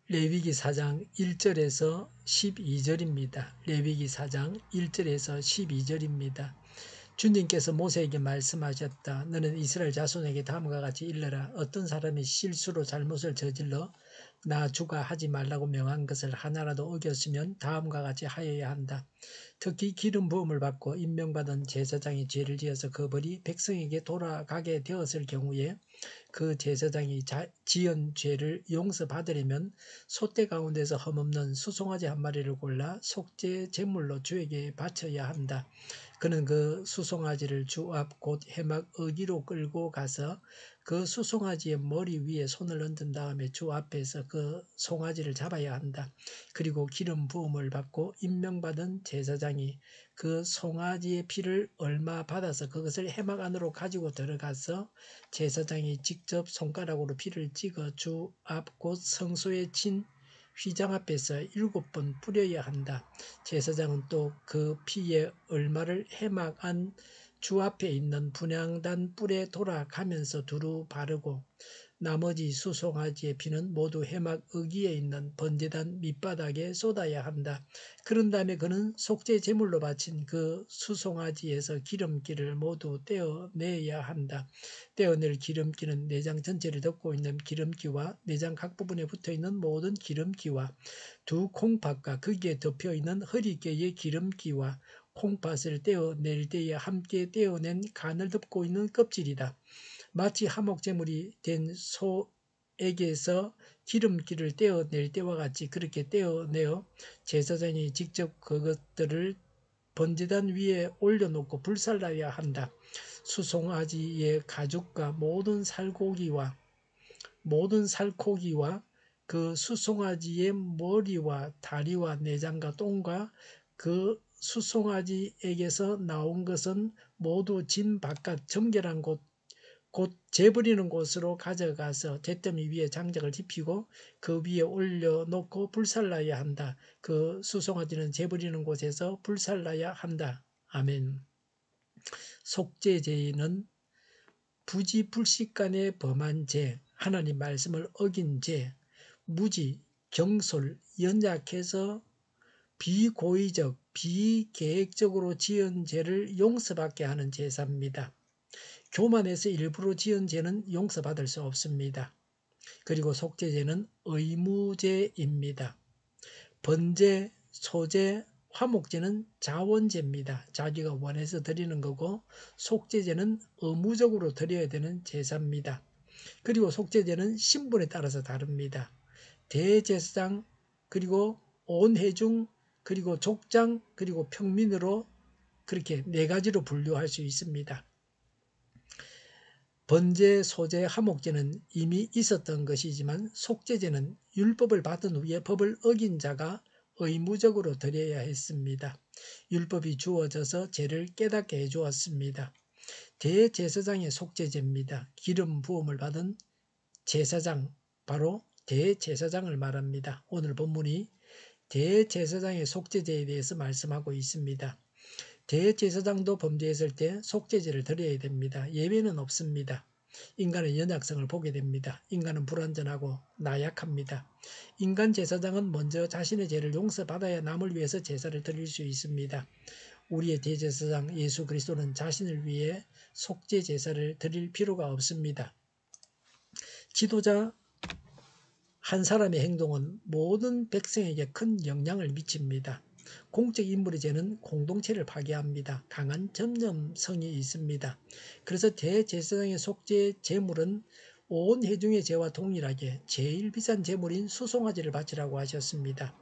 레위기 4장 1절에서 12절입니다. 레위기 4장 1절에서 12절입니다. 주님께서 모세에게 말씀하셨다. 너는 이스라엘 자손에게 다음과 같이 일러라. 어떤 사람이 실수로 잘못을 저질러 나 주가 하지 말라고 명한 것을 하나라도 어겼으면 다음과 같이 하여야 한다. 특히 기름 부음을 받고 임명받은 제사장이 죄를 지어서 그 벌이 백성에게 돌아가게 되었을 경우에 그 제사장이 지은 죄를 용서받으려면 소떼 가운데서 흠없는 수송아지 한 마리를 골라 속죄 제물로 주에게 바쳐야 한다. 그는 그 수송아지를 주 앞 곧 해막 어귀로 끌고 가서 그 수송아지의 머리 위에 손을 얹은 다음에 주 앞에서 그 송아지를 잡아야 한다. 그리고 기름 부음을 받고 임명받은 제사장이 그 송아지의 피를 얼마 받아서 그것을 해막 안으로 가지고 들어가서 제사장이 직접 손가락으로 피를 찍어 주 앞 곧 성소에 친 휘장 앞에서 7번 뿌려야 한다. 제사장은 또 그 피의 얼마를 해막 안 주 앞에 있는 분향단 뿔에 돌아가면서 두루 바르고 나머지 수송아지의 피는 모두 해막 어귀에 있는 번제단 밑바닥에 쏟아야 한다. 그런 다음에 그는 속죄 제물로 바친 그 수송아지에서 기름기를 모두 떼어내야 한다. 떼어낼 기름기는 내장 전체를 덮고 있는 기름기와 내장 각 부분에 붙어있는 모든 기름기와 두 콩팥과 거기에 덮여있는 허리깨의 기름기와 콩팥을 떼어낼 때에 함께 떼어낸 간을 덮고 있는 껍질이다. 마치 화목제물이 된 소에게서 기름기를 떼어낼 때와 같이 그렇게 떼어내어 제사장이 직접 그것들을 번제단 위에 올려놓고 불살라야 한다. 수송아지의 가죽과 모든 살코기와 그 수송아지의 머리와 다리와 내장과 똥과 그 수송아지에게서 나온 것은 모두 진 바깥 정결한 곳 재버리는 곳으로 가져가서 잿더미 위에 장작을 지피고 그 위에 올려놓고 불살라야 한다. 그 수송아지는 재버리는 곳에서 불살라야 한다. 아멘. 속죄죄는 부지불식간에 범한 죄, 하나님 말씀을 어긴 죄, 무지, 경솔, 연약해서 비고의적, 비계획적으로 지은 죄를 용서받게 하는 제사입니다. 교만해서 일부러 지은 죄는 용서받을 수 없습니다. 그리고 속죄죄는 의무죄입니다. 번제, 소제, 화목제는 자원제입니다. 자기가 원해서 드리는 거고 속죄제는 의무적으로 드려야 되는 제사입니다. 그리고 속죄제는 신분에 따라서 다릅니다. 대제사장, 그리고 온회중, 그리고 족장, 그리고 평민으로 그렇게 4가지로 분류할 수 있습니다. 번제, 소제, 화목제는 이미 있었던 것이지만 속죄제는 율법을 받은 후에 법을 어긴 자가 의무적으로 드려야 했습니다. 율법이 주어져서 죄를 깨닫게 해주었습니다. 대제사장의 속죄제입니다. 기름 부음을 받은 제사장, 바로 대제사장을 말합니다. 오늘 본문이 대제사장의 속죄제에 대해서 말씀하고 있습니다. 대제사장도 범죄했을 때 속죄제를 드려야 됩니다. 예외는 없습니다. 인간의 연약성을 보게 됩니다. 인간은 불완전하고 나약합니다. 인간 제사장은 먼저 자신의 죄를 용서받아야 남을 위해서 제사를 드릴 수 있습니다. 우리의 대제사장 예수 그리스도는 자신을 위해 속죄 제사를 드릴 필요가 없습니다. 지도자 한 사람의 행동은 모든 백성에게 큰 영향을 미칩니다. 공적 인물의 죄는 공동체를 파괴합니다. 강한 전념성이 있습니다. 그래서 대제사장의 속죄 제물은 온 회중의 죄와 동일하게 제일 비싼 제물인 수송아지를 바치라고 하셨습니다.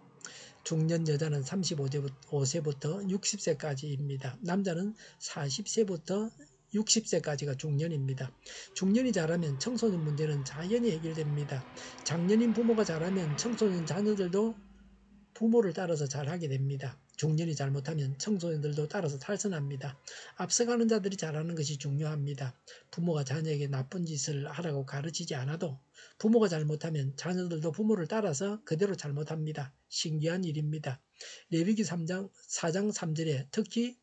중년 여자는 35세부터 60세까지입니다. 남자는 40세부터 60세까지가 중년입니다. 중년이 자라면 청소년 문제는 자연히 해결됩니다. 장년인 부모가 자라면 청소년 자녀들도 부모를 따라서 잘하게 됩니다. 중년이 잘못하면 청소년들도 따라서 탈선합니다. 앞서가는 자들이 잘하는 것이 중요합니다. 부모가 자녀에게 나쁜 짓을 하라고 가르치지 않아도 부모가 잘못하면 자녀들도 부모를 따라서 그대로 잘못합니다. 신기한 일입니다. 레위기 4장 3절에 특히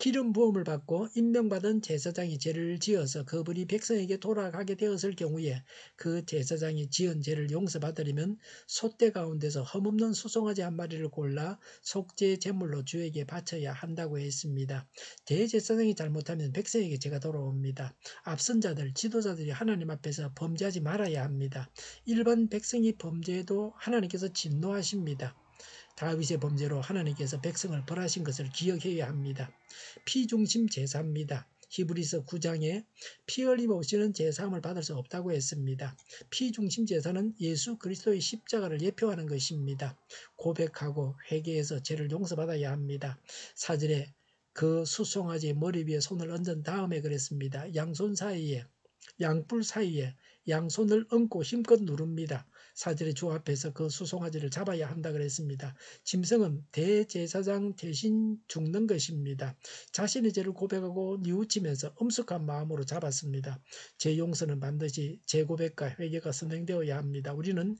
기름 부음을 받고 임명받은 제사장이 죄를 지어서 그분이 백성에게 돌아가게 되었을 경우에 그 제사장이 지은 죄를 용서받으려면 소떼 가운데서 흠없는 수송아지 한 마리를 골라 속죄 제물로 주에게 바쳐야 한다고 했습니다. 대제사장이 잘못하면 백성에게 죄가 돌아옵니다. 앞선 자들, 지도자들이 하나님 앞에서 범죄하지 말아야 합니다. 일반 백성이 범죄해도 하나님께서 진노하십니다. 다윗의 범죄로 하나님께서 백성을 벌하신 것을 기억해야 합니다. 피중심 제사입니다. 히브리서 9장에 피 흘림 없이는 제사함을 받을 수 없다고 했습니다. 피중심 제사는 예수 그리스도의 십자가를 예표하는 것입니다. 고백하고 회개해서 죄를 용서받아야 합니다. 4절에 그 수송아지의 머리 위에 손을 얹은 다음에 그랬습니다. 양뿔 사이에 양손을 얹고 힘껏 누릅니다. 4절에 주 앞에서 그 수송아지를 잡아야 한다 그랬습니다. 짐승은 대제사장 대신 죽는 것입니다. 자신의 죄를 고백하고 뉘우치면서 엄숙한 마음으로 잡았습니다. 죄 용서는 반드시 재고백과 회개가 선행되어야 합니다. 우리는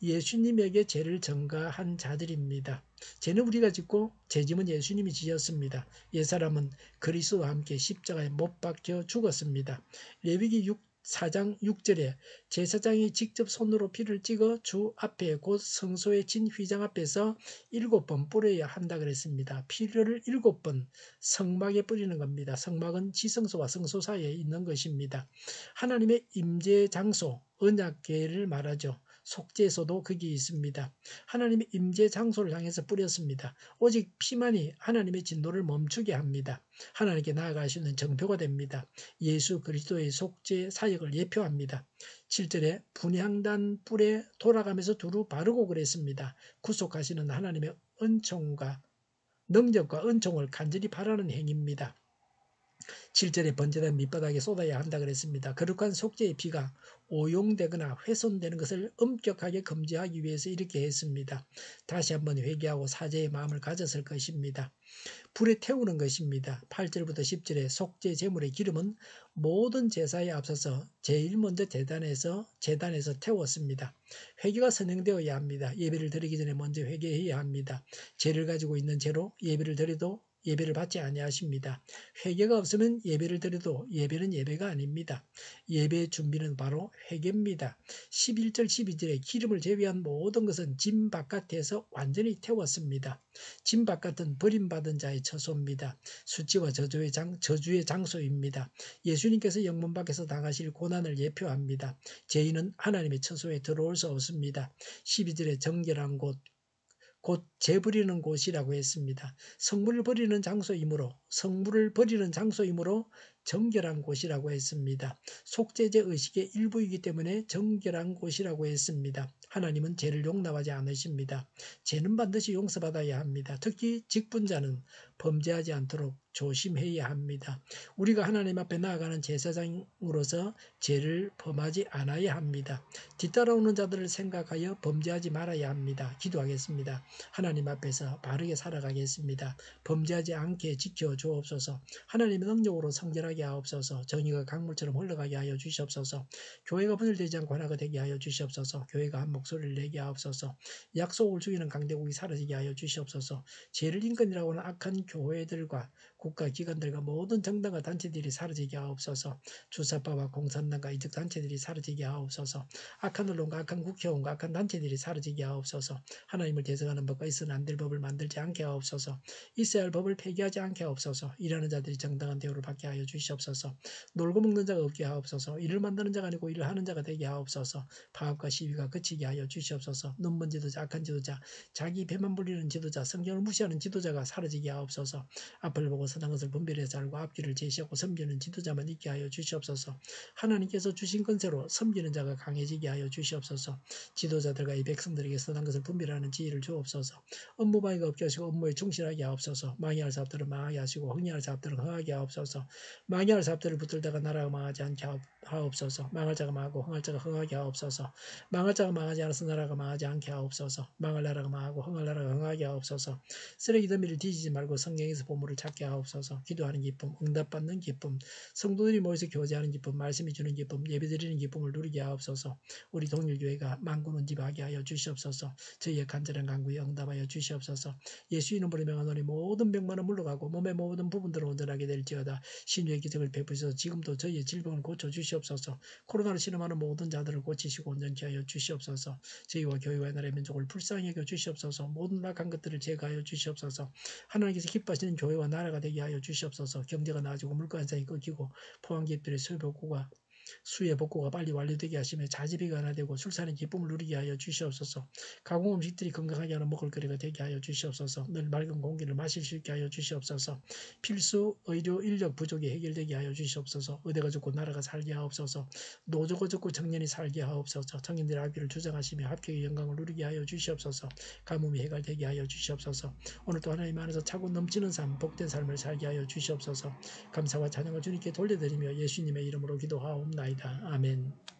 예수님에게 죄를 전가한 자들입니다. 죄는 우리가 짓고 죄짐은 예수님이 지었습니다. 옛사람은 그리스도와 함께 십자가에 못 박혀 죽었습니다. 레위기 4장 6절에 제사장이 직접 손으로 피를 찍어 주 앞에 곧 성소의 진 휘장 앞에서 7번 뿌려야 한다 그랬습니다. 피를 7번 성막에 뿌리는 겁니다. 성막은 지성소와 성소 사이에 있는 것입니다. 하나님의 임재 장소, 언약궤를 말하죠. 속죄소도 거기 있습니다. 하나님의 임재 장소를 향해서 뿌렸습니다. 오직 피만이 하나님의 진노를 멈추게 합니다. 하나님께 나아갈 수 있는 정표가 됩니다. 예수 그리스도의 속죄 사역을 예표합니다. 7절에 분향단 뿔에 돌아가면서 두루 바르고 그랬습니다. 구속하시는 하나님의 은총과 능력과 은총을 간절히 바라는 행위입니다. 7절에 번제단 밑바닥에 쏟아야 한다 그랬습니다. 거룩한 속죄의 피가 오용되거나 훼손되는 것을 엄격하게 금지하기 위해서 이렇게 했습니다. 다시 한번 회개하고 사죄의 마음을 가졌을 것입니다. 불에 태우는 것입니다. 8절부터 10절에 속죄 제물의 기름은 모든 제사에 앞서서 제일 먼저 제단에서 태웠습니다. 회개가 선행되어야 합니다. 예배를 드리기 전에 먼저 회개해야 합니다. 죄를 가지고 있는 죄로 예배를 드려도 예배를 받지 아니하십니다. 회개가 없으면 예배를 드려도 예배는 예배가 아닙니다. 예배의 준비는 바로 회개입니다. 11절 12절에 기름을 제외한 모든 것은 짐 바깥에서 완전히 태웠습니다. 짐 바깥은 버림받은 자의 처소입니다. 수치와 저주의 장소입니다. 예수님께서 영문 밖에서 당하실 고난을 예표합니다. 죄인은 하나님의 처소에 들어올 수 없습니다. 12절에 정결한 곳, 곧 재버리는 곳이라고 했습니다. 성물을 버리는 장소이므로 정결한 곳이라고 했습니다. 속죄제 의식의 일부이기 때문에 정결한 곳이라고 했습니다. 하나님은 죄를 용납하지 않으십니다. 죄는 반드시 용서받아야 합니다. 특히 직분자는 범죄하지 않도록 조심해야 합니다. 우리가 하나님 앞에 나아가는 제사장으로서 죄를 범하지 않아야 합니다. 뒤따라오는 자들을 생각하여 범죄하지 말아야 합니다. 기도하겠습니다. 하나님 앞에서 바르게 살아가겠습니다. 범죄하지 않게 지켜주옵소서. 하나님의 능력으로 성결하게 하옵소서. 정의가 강물처럼 흘러가게 하여 주시옵소서. 교회가 분열되지 않고 하나가 되게 하여 주시옵소서. 교회가 한 목소리를 내게 하옵소서. 약속을 죽이는 강대국이 사라지게 하여 주시옵소서. 죄를 인권이라고 하는 악한 교회들과 국가기관들과 모든 정당과 단체들이 사라지게 하옵소서. 주사파와 공산당과 이적 단체들이 사라지게 하옵소서. 악한 언론과 악한 국회의원과 악한 단체들이 사라지게 하옵소서. 하나님을 대적하는 법과 있어는 안 될 법을 만들지 않게 하옵소서. 있어야 할 법을 폐기하지 않게 하옵소서. 일하는 자들이 정당한 대우를 받게 하여 주시옵소서. 놀고 먹는 자가 없게 하옵소서. 일을 만드는 자가 아니고 일을 하는 자가 되게 하옵소서. 파업과 시위가 그치게 하여 주시옵소서. 눈먼 지도자, 악한 지도자, 자기 배만 불리는 지도자, 성경을 무시하는 지도자가 사라지게 하옵소서. 앞을 보고 선한 것을 분별해서 알고 앞길을 제시하고 섬기는 지도자만 있게 하여 주시옵소서. 하나님께서 주신 권세로 섬기는 자가 강해지게 하여 주시옵소서. 지도자들과 이 백성들에게 선한 것을 분별하는 지혜를 주옵소서. 업무방해가 없게 하시고 업무에 충실하게 하옵소서. 망해할 사업들을 망하게 하시고 흥해할 사업들을 흥하게 하옵소서. 망해할 사업들을 붙들다가 나라가 망하지 않게 하옵소서. 망할 자가 망하고 흥할 자가 흥하게 하옵소서. 망할 자가 망하지 않아서 나라가 망하지 않게 하옵소서. 망할 나라가 망하고 흥할 나라가 흥하게 하옵소서. 쓰레기 더미를 뒤지지 말고 성경에서 보물을 찾게 하옵소서. 기도하는 기쁨, 응답받는 기쁨, 성도들이 모여서 교제하는 기쁨, 말씀이 주는 기쁨, 예배드리는 기쁨을 누리게 하옵소서. 우리 동일교회가 만군운집하게 하여 주시옵소서. 저희의 간절한 간구에 응답하여 주시옵소서. 예수 이름으로 명하노니 모든 병만은 물러가고 몸의 모든 부분들은 온전하게 될지어다. 신유의 기적을 베푸셔서 지금도 저희의 질병을 고쳐 주시옵소서. 코로나를 실험하는 모든 자들을 고치시고 온전케 하여 주시옵소서. 저희와 교회와 나라의 민족을 불쌍히 여겨 주시옵소서. 모든 악한 것들을 제거하여 주시옵소서. 하나님께서 기뻐하시는 교회와 나라가 되게 하여 주시옵소서. 경제가 나아지고 물가 현상이 끊기고 포항기업들의 수의 복구가 빨리 완료되게 하시며 자지비가 완화되고 출산의 기쁨을 누리게 하여 주시옵소서. 가공 음식들이 건강하게 하는 먹을거리가 되게 하여 주시옵소서. 늘 맑은 공기를 마실 수 있게 하여 주시옵소서. 필수 의료 인력 부족이 해결되게 하여 주시옵소서. 의대가 죽고 나라가 살게 하옵소서. 노조가 죽고 청년이 살게 하옵소서. 청년들의 학비를 주장하시며 합격의 영광을 누리게 하여 주시옵소서. 가뭄이 해결되게 하여 주시옵소서. 오늘도 하나님 안에서 차고 넘치는 삶, 복된 삶을 살게 하여 주시옵소서. 감사와 찬양을 주님께 돌려드리며 예수님의 이름으로 기도하옵나이다. 아멘.